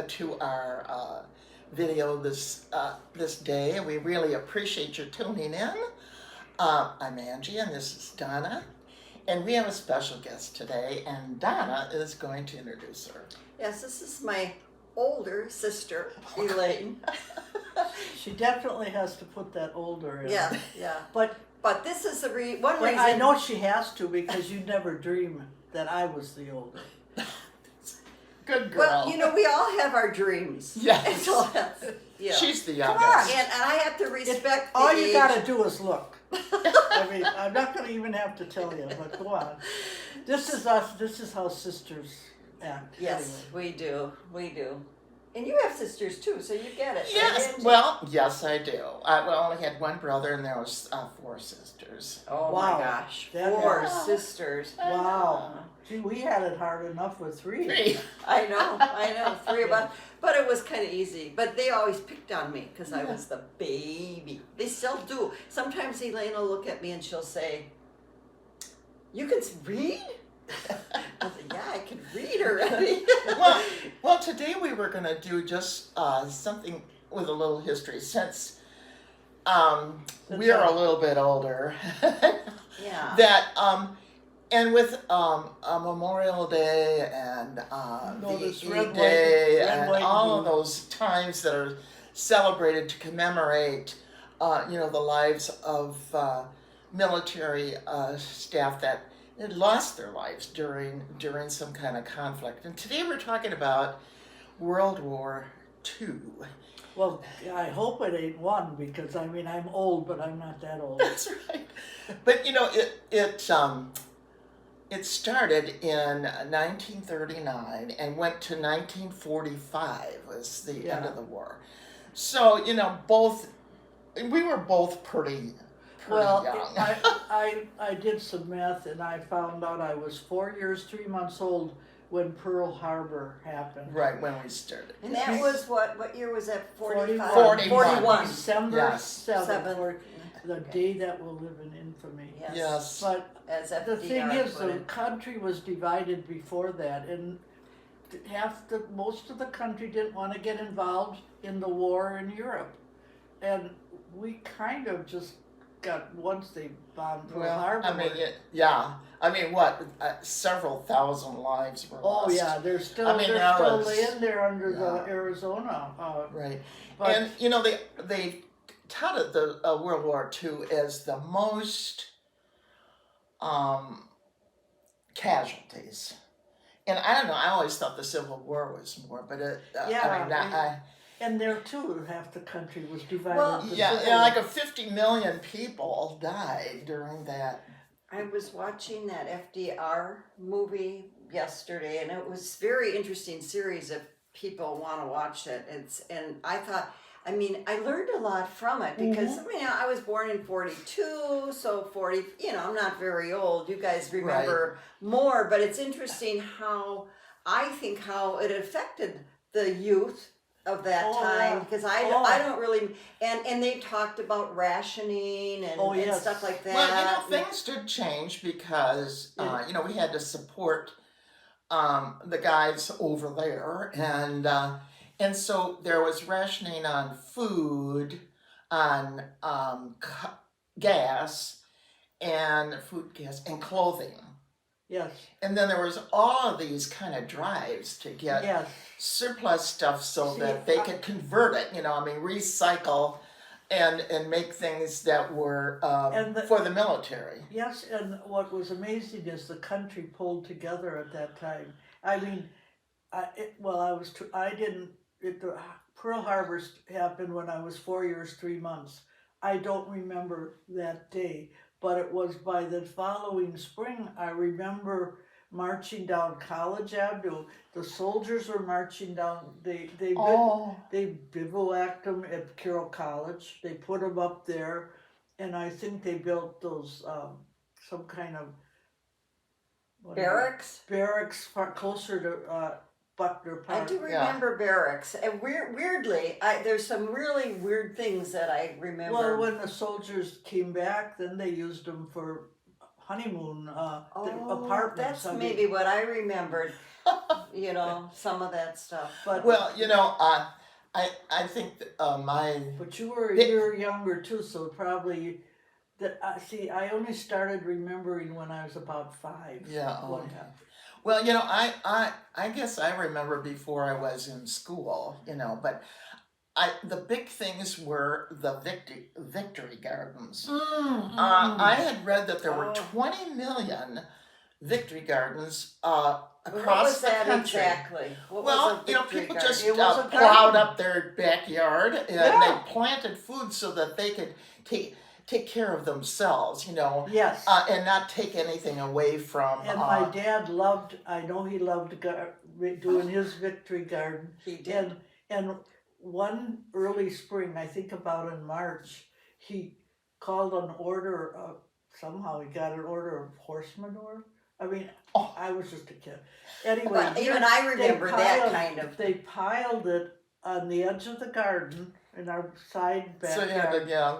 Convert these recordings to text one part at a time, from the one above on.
to our video this day. We really appreciate your tuning in. I'm Angie, and this is Donna, and we have a special guest today, and Donna is going to introduce her. Yes, this is my older sister, Elaine. She definitely has to put that older in. Yeah. But this is the one but reason. I know she has to because you never dream that I was the older. Good girl. Well, we all have our dreams. Yes. Yeah. She's the Come youngest. on. And I have to respect All the you age. gotta do is look. I mean, I'm not gonna even have to tell you, but go on. This is us. This is how sisters act. Yes, Anyway. we do. And you have sisters too, so you get it. Yes, Angie? well, yes, I do. I only had one brother, and there was 4 sisters. Oh Wow. my gosh, That 4 is- sisters. Wow. Gee, we had it hard enough with 3. 3. I know, 3 of us. But it was kind of easy. But they always picked on me because I was the baby. They still do. Sometimes Elaine will look at me and she'll say, "You can read?" I said, "Yeah, I can read already." Well, today we were going to do just something with a little history, since we are a little bit older. Yeah. That and with Memorial Day and this the red, E-Day white, red, and white, all of blue. those times that are celebrated to commemorate, the lives of military staff that had lost their lives during some kind of conflict. And today we're talking about World War II. Well, I hope it ain't one because I mean I'm old, but I'm not that old. That's right. But it started in 1939 and went to 1945 was the end Yeah. of the war. So we were both pretty Well, young. I did some math and I found out I was 4 years, 3 months old when Pearl Harbor happened. Right when we started. And that was what year was that? 45? 41. 41. December Yes. 7th, Seven. the day that will live in infamy. Yes. But As the thing FDR is, put the it. country was divided before that, and most of the country didn't want to get involved in the war in Europe, and we kind of just got once they bombed Pearl Harbor. Several thousand lives were Oh lost. yeah, they're still I mean, that was- laying there under yeah. the Arizona. Right. But And they touted the World War II as the most casualties. And I don't know. I always thought the Civil War was more, but and there too, half the country was divided. Well, into yeah, civil- like 50 million people died during that. I was watching that FDR movie yesterday, and it was very interesting series if people want to watch it. And I thought, I learned a lot from it because I was born in 42, so 40. I'm not very old. You guys remember more, but it's interesting how it affected the youth of that time because I don't really and they talked about rationing and, and stuff like that. Well, things did change because we had to support the guys over there, and so there was rationing on food, on gas, and clothing. Yes. And then there was all of these kind of drives to get Yes. surplus stuff so that they could convert it, recycle and make things that were for the military. Yes, and what was amazing is the country pulled together at that time. I mean, Pearl Harbor happened when I was 4 years, 3 months. I don't remember that day, but it was by the following spring. I remember marching down College Avenue. The soldiers were marching down. They bivouacked them at Carroll College. They put them up there, and I think they built those some kind of Barracks. far closer to Buckner Park. I do remember barracks, and weirdly, there's some really weird things that I remember. Well, when the soldiers came back, then they used them for honeymoon, the Oh, apartments. that's I mean, maybe what I remembered. Some of that stuff. But Well, I think that, my but you were a They- year younger too, so probably that. See, I only started remembering when I was about 5. yeah. Oh, What yeah. happened? Well, I guess I remember before I was in school, but the big things were the victory gardens. I had read that there were Oh. 20 million victory gardens What across was the that country. exactly? What Well, was a victory people garden? just It was a plowed garden. up their backyard and Yeah. they planted food so that they could take care of themselves, Yes. and not take anything away from. And my dad loved. I know he loved doing his victory garden. He did. And one early spring, I think about in March, he called an order of, somehow he got an order of horse manure. I mean, Oh. I was just a kid. Anyway, Well, even I remember that piled- kind of. They piled it on the edge of the garden in our side So backyard. yeah,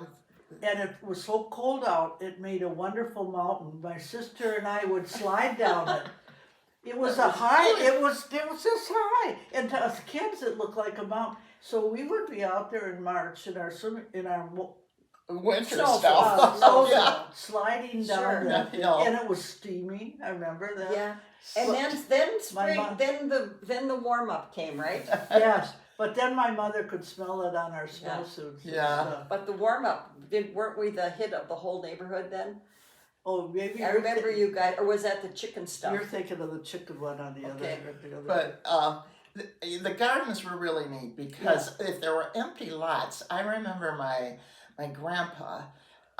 And it was so cold out, it made a wonderful mountain. My sister and I would slide down it. It was a high. It was this high, and to us kids, it looked like a mountain. So we would be out there in March in our winter Snow- stuff. snow- Yeah. sliding Sure. down that, Yeah. and it was steaming. I remember that. Yeah. And But- then My spring, mom- then the warm up came, right? Yes, but then my mother could smell it on our snowsuits. and Yeah. stuff. But the warm up, weren't we the hit of the whole neighborhood then? Oh, maybe I you're remember you guys, or was that the chicken stuff? You're thinking of the chicken one on the Okay. other. But the gardens were really neat because if there were empty lots, I remember my grandpa,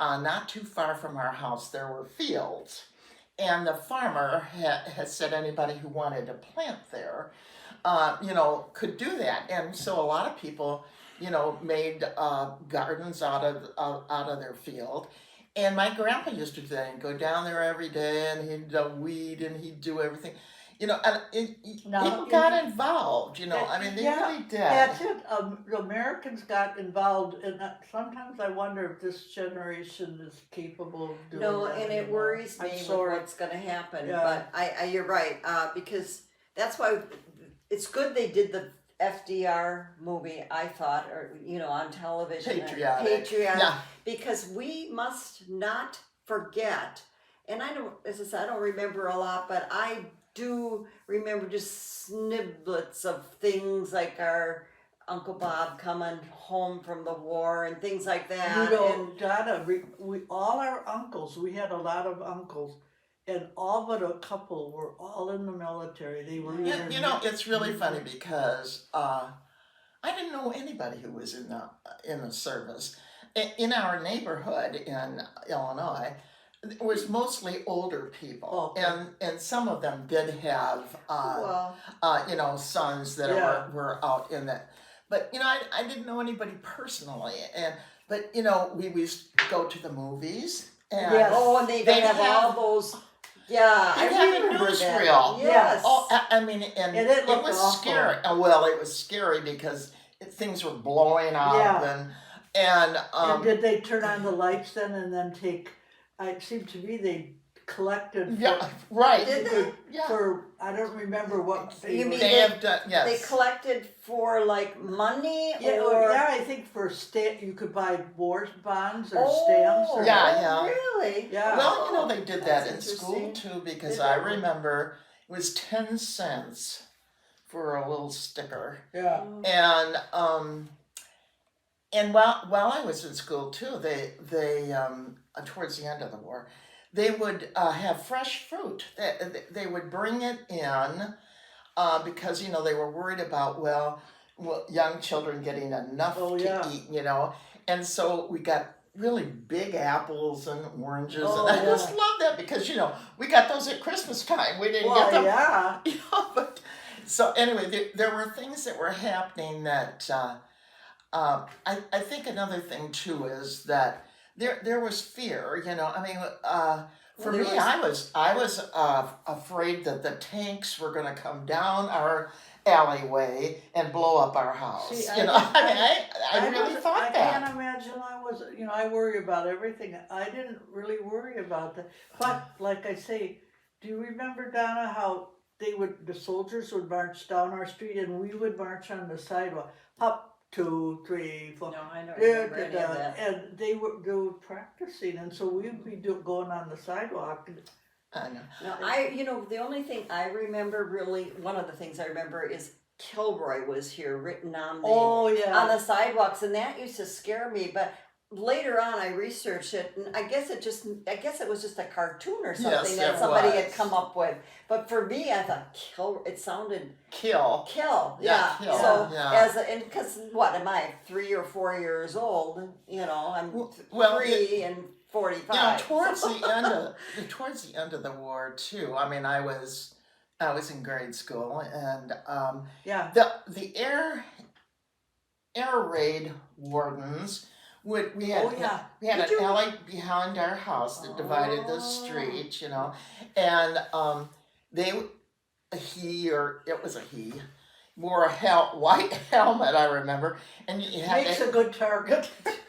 not too far from our house, there were fields, and the farmer had said anybody who wanted to plant there, could do that, and so a lot of people, made gardens out of their field. And my grandpa used to do that and go down there every day and he'd weed and he'd do everything. And Now, people got involved, I mean, they Yeah, really did. That's it. The Americans got involved, and sometimes I wonder if this generation is capable of doing No, that and it anymore. worries I'm me with sorry. what's going to happen. Yeah. But you're right, because that's why it's good they did the FDR movie. I thought, or on television, Patriotic. Yeah. because we must not forget. And I don't remember a lot, but I do remember just snippets of things like our Uncle Bob coming home from the war and things like that. and Donna, we all our uncles. We had a lot of uncles, and all but a couple were all in the military. They were either It's really funny because I didn't know anybody who was in the service. In our neighborhood in Illinois, it was mostly older people, Okay. and some of them did have well, sons that Yeah. were out in that. But I didn't know anybody personally, but we used to go to the movies and Yes. and they They'd have all have- those. Yeah, I they'd have a remember that. newsreel. Yes. Oh, I mean, and And it looked was awful. scary. Well, it was scary because things were blowing up Yeah. and And did they turn on the lights then and then take? It seemed to me they collected. yeah, right. Did they? Yeah. For I don't remember what they You were- mean They have done, yes. They collected for like money or I think for you could buy war bonds or stamps. Or, Yeah, yeah. Really? Yeah. Well, they did that That's in school interesting. too because Did I they? remember it was 10 cents for a little sticker. Yeah. And while I was in school too, they towards the end of the war, they would have fresh fruit. They would bring it in because they were worried about young children getting enough Oh, to yeah. eat, and so we got really big apples and oranges, Oh, and I just yeah. love that because we got those at Christmas time. We didn't Well, get them yeah. but so anyway, there were things that were happening that I think another thing too is that there was fear. I mean, for Well, me, there I was afraid that the tanks were going to come down alleyway and blow up our house. See, you know, I really thought I that. can't imagine I was, I worry about everything. I didn't really worry about that. But like I say, do you remember, Donna, how the soldiers would march down our street and we would march on the sidewalk? Up, 2, 3, 4. No, I don't Da, remember da, any of da. that. And they were practicing, and so we'd be going on the sidewalk. I know. No, the only thing I remember really, one of the things I remember is Kilroy was here written on the Oh yeah. on the sidewalks, and that used to scare me. But later on, I researched it, and I guess it was just a cartoon or something Yes, that it somebody had was. come up with. But for me, I thought it sounded Kill. yeah. Kill, So yeah. and because what am I 3 or 4 years old? I'm Well, 3 and 45. towards the end of the war too. I mean, I was in grade school, and Yeah. the air raid wardens we had Oh, yeah. we had Did an you- alley behind our house that divided the Oh. street, and it was a he wore a white helmet, I remember, and you had Makes a good target.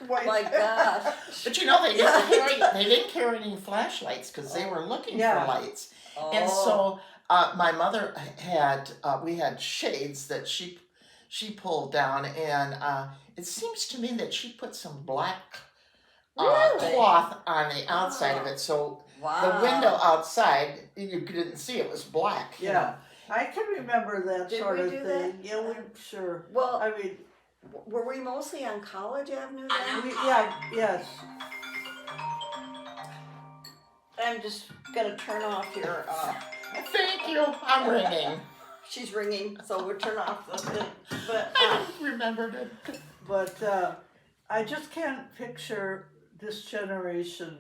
White My gosh. but they Yeah. didn't carry any flashlights because they were looking Yeah. for lights. Oh. And so my mother we had shades that she pulled down, and it seems to me that she put some black Really? cloth on the outside of it, so Wow. the window outside you didn't see, it was black. you know. Yeah. I can remember that Did sort we of do thing. that? Yeah, we sure. Well, I mean, were we mostly on College Avenue then? yes. I'm just gonna turn off your. Thank you. I'm ringing. She's ringing, so we'll turn off the thing. But I just remembered it. But I just can't picture this generation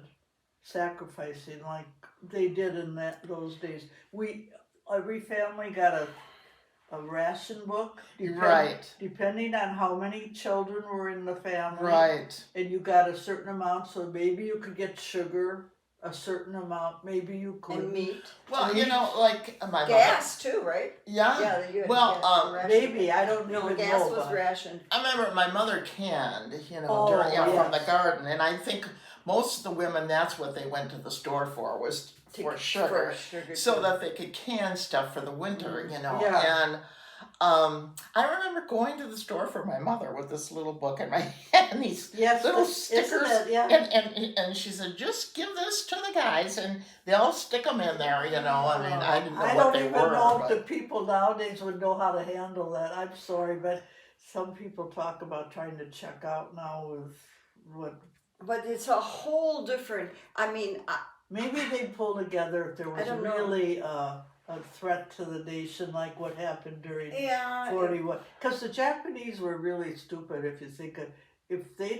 sacrificing like they did in those days. Every family got a ration book, Right. depending on how many children were in the family. Right. And you got a certain amount, so maybe you could get sugar, a certain amount, maybe you could. and meat, Well, Meat. like my mother. gas too, right? Yeah. Yeah, you had Well, gas and ration. Maybe, I don't No, even gas know. was but- rationed. I remember my mother canned, Oh, from the yes. garden, and I think most of the women, that's what they went to the store for, was for sugar, so too. that they could can stuff for the winter, Yeah. And I remember going to the store for my mother with this little book in my hand, and these Yes, little isn't stickers, it? Yeah. and she said, just give this to the guys, and they'll stick them in there, I mean, I didn't know I what don't they even were, know if but the people nowadays would know how to handle that. I'm sorry, but some people talk about trying to check out now with what. But it's a whole different. I mean, Maybe they'd pull together if there was don't know. really a threat to the nation like what happened during yeah. 41. Because the Japanese were really stupid if you think of, if they'd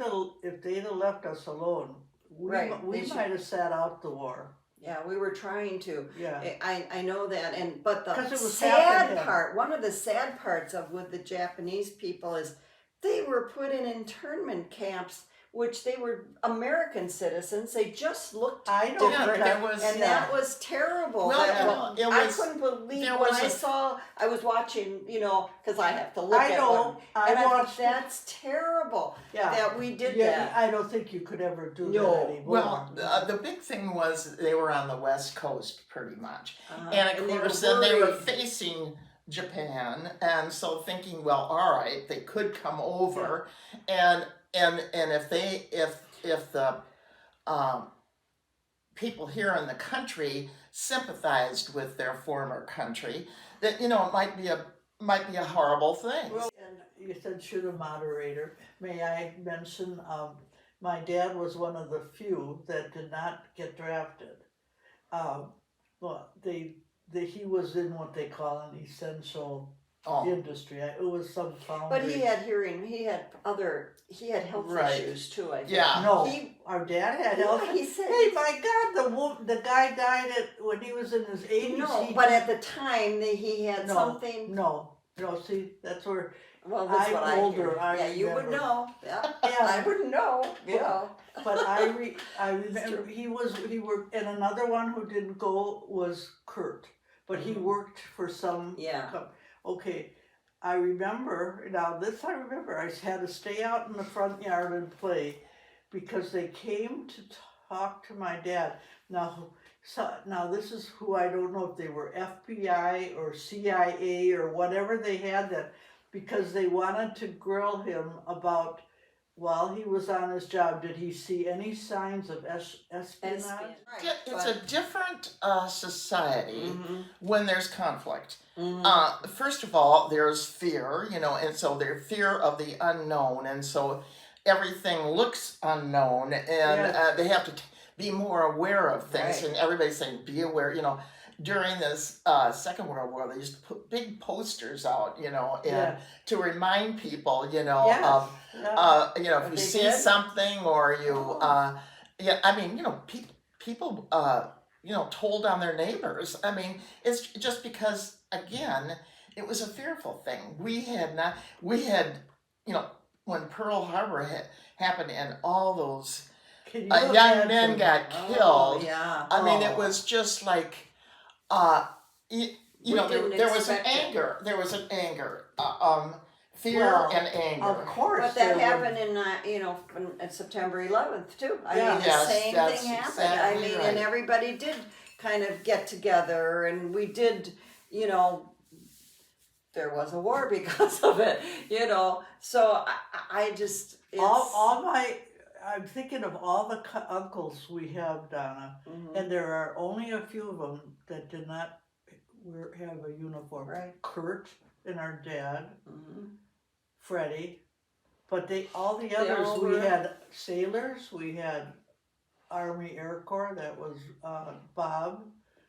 have left us alone, Right, we they should- might have sat out the war. Yeah, we were trying to. Yeah. I know that, but 'Cause the it was half sad of him. part, one of the sad parts of with the Japanese people is they were put in internment camps, which they were American citizens. They just looked I know. different, there was- and yeah. that was terrible. Well, That- it I was- couldn't believe there when was I a- saw. I was watching, because I have to look I at know. one, I and I thought watched. that's terrible Yeah. that we did Yeah, that. I don't think you could ever do No. that anymore. well, the big thing was they were on the West Coast pretty much. And of they were course, then they were worried. facing Japan, and so thinking, well, all right, they could come over, and if the people here in the country sympathized with their former country, that it might be a horrible thing. Well, and you said shoot a moderator. May I mention, my dad was one of the few that did not get drafted. Well, he was in what they call an essential Oh, industry. It was some foundry. But he had hearing. He had health Right. issues too. I think. Yeah. No, He, our dad had health. he said. Hey, my God, the guy died when he was in his 80s. No, He- but at the time he had No. something. No, see, that's where, Well, that's I'm what I older, hear. I Yeah, you would remember. know. Yeah, Yeah. I wouldn't know. Yeah. but I remember he worked, and another one who didn't go was Kurt, but he worked for some, Yeah. okay, I remember, now this I remember, I had to stay out in the front yard and play because they came to talk to my dad. Now this is who I don't know if they were FBI or CIA or whatever they had that, because they wanted to grill him about while he was on his job, did he see any signs of espionage? Right, It's but- a different society Mhm, when there's conflict. mhm. First of all, there's fear, and so there's fear of the unknown, and so everything looks unknown, and Yes. they have to be more aware of things, Right. and everybody's saying, be aware, During this Second World War, they used to put big posters out, and Yeah. to remind people, Yes. of Yeah. if you They see did? something or you, Oh. I mean, people, told on their neighbors. I mean, it's just because, again, it was a fearful thing. We had, when Pearl Harbor happened and all those Can you young men imagine? got Oh, killed. yeah. I mean, Oh. it was just like, uh, you We know, didn't there was an expect it. anger. There was an anger. Fear Well, and anger. Of course. But that there happened in, in September 11th too. I Yeah. mean, the Yes, same that's thing happened. exactly I mean, right. and everybody did kind of get together, and we did, there was a war because of it, So I just, it's, all my, I'm thinking of all the uncles we have, Donna, Mhm, and there are only a few of them that did not have a uniform. right. Kurt and our dad, Mhm. Freddie, but all the They others, all we were- had sailors, we had Army Air Corps, that was Bob,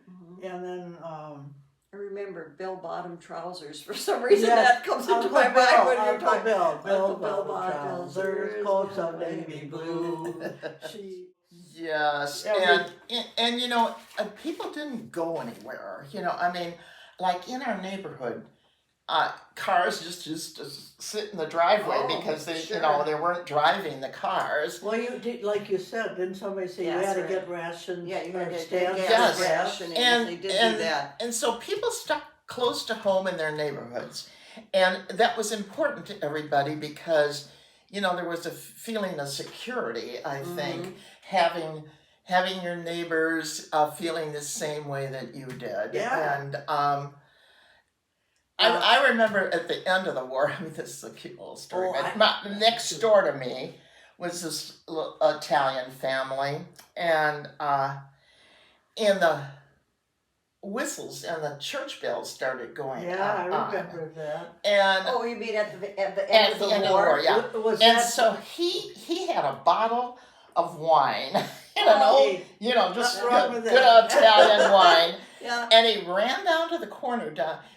Mhm. and then I remember Bill Bottom trousers for some reason. Yes, That comes into Uncle my mind Bill, when you're Uncle talking. Bill, Bill Bill Bottom trousers, coats of navy blue. She, Yes, Every- and people didn't go anywhere. I mean, like in our neighborhood, cars just used to sit in the driveway Oh, because they, sure. they weren't driving the cars. well, you did, like you said, didn't somebody say you Yes, had to right. get rations? Yeah, you had or to stamps? get Yes. gas rationing. And They did and do that. and so people stuck close to home in their neighborhoods, and that was important to everybody because there was a feeling of security. I think having your neighbors feeling the same way that you did, Yeah. and I remember at the end of the war. I mean, this is a cute little story. Oh, but next door to me was this Italian family, and in the whistles and the church bells started going Yeah, I on. remember that. And Oh, you mean at the end at of the the end of the war? war, yeah. Was And that so he had a bottle of wine, and an old, Hey, just what's wrong good, with good that? Italian wine. Yeah. And he ran down to the corner.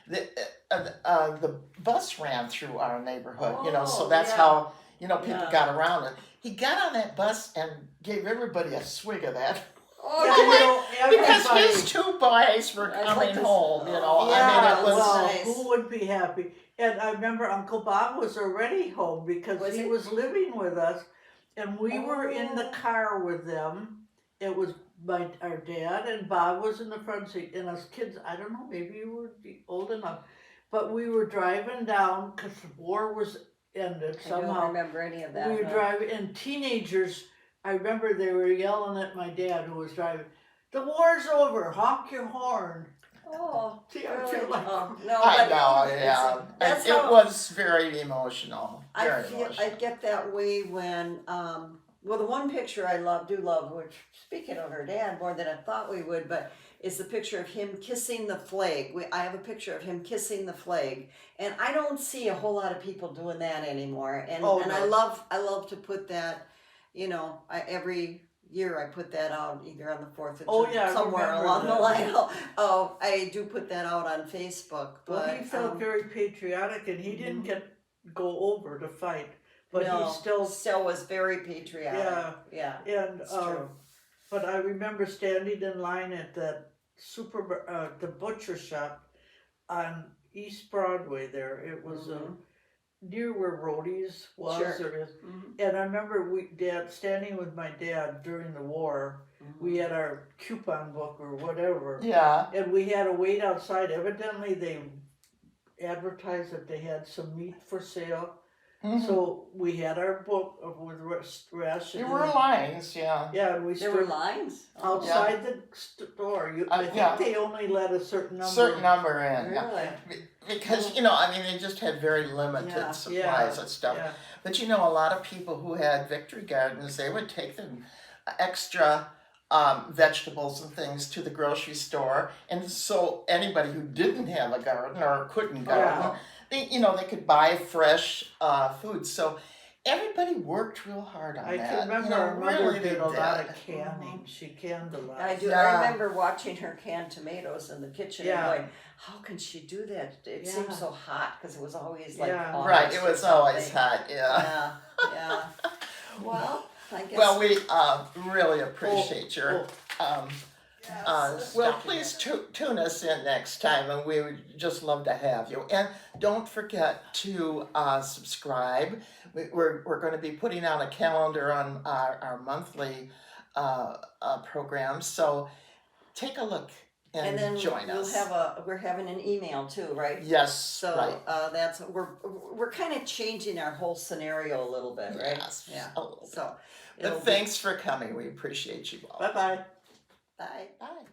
The bus ran through our neighborhood, so Oh, that's yeah. how people Yeah. got around it. He got on that bus and gave everybody a swig of that Oh, yeah, because everybody. his two boys were I'd coming like to- home. Yeah, I mean, it was. well, nice. who would be happy? And I remember Uncle Bob was already home because Was he he? was living with us, and we were in the Oh. car with them. It was our dad and Bob was in the front seat, and us kids. I don't know, maybe you were old enough, but we were driving down because the war was ended I don't somehow. remember any of that. We were no. driving, and teenagers. I remember they were yelling at my dad who was driving. The war's over. Honk your horn. Oh, See, I really? feel like Oh, no, I but know, it's- yeah. That's it how was very emotional. I Very feel. emotional. I get that way when. Well, the one picture I do love, which speaking of her dad more than I thought we would, but is the picture of him kissing the flag. I have a picture of him kissing the flag, and I don't see a whole lot of people doing that anymore. And Oh, and no. I love to put that. Every year I put that out either on the 4th of Oh, July, yeah, I somewhere remember along the that. line. I do put that out on Facebook. Well, But he felt very patriotic, and he didn't go over to fight, but no, he still. was very patriotic. Yeah, Yeah, and it's true. but I remember standing in line at that the butcher shop on East Broadway. There, it was Mhm. near where Rhodey's was. Sure. Or is. Mhm, And I remember standing with my dad during the war. mhm. We had our coupon book or whatever, Yeah. and we had to wait outside. Evidently, they advertised that they had some meat for sale. Mhm. So we had our book with rations. There were lines, yeah. Yeah, and we There were stood lines? Oh, outside the store. I think yeah. they only let a certain number. Certain number in, yeah. Really? Because, you know, I mean, they just had very limited Yeah, supplies and stuff. Yeah. But, you know, a lot of people who had victory gardens, they would take them extra vegetables and things to the grocery store. And so anybody who didn't have a garden or couldn't garden, they, you know, they could buy fresh food. So everybody worked real hard on I that. can remember you know, our mother really did a lot of did. canning. She canned a lot. I do. Yeah. I remember watching her can tomatoes in the kitchen Yeah. and going, "How can she do that? It Yeah. seems so hot because it was always like Yeah. August Right, it or was always something." hot, yeah. Yeah, yeah. Well, I guess. Well, we really appreciate your Yes. well, please tune us in next time, and we would just love to have you. And don't forget to subscribe. We're going to be putting out a calendar on our monthly programs, so take a look and then join we'll us. we're having an email too, right? Yes, So right. that's we're kind of changing our whole scenario a little bit, right? Yes, Yeah. a little bit. So. But thanks for coming. We appreciate you all. Bye bye. Bye. Bye.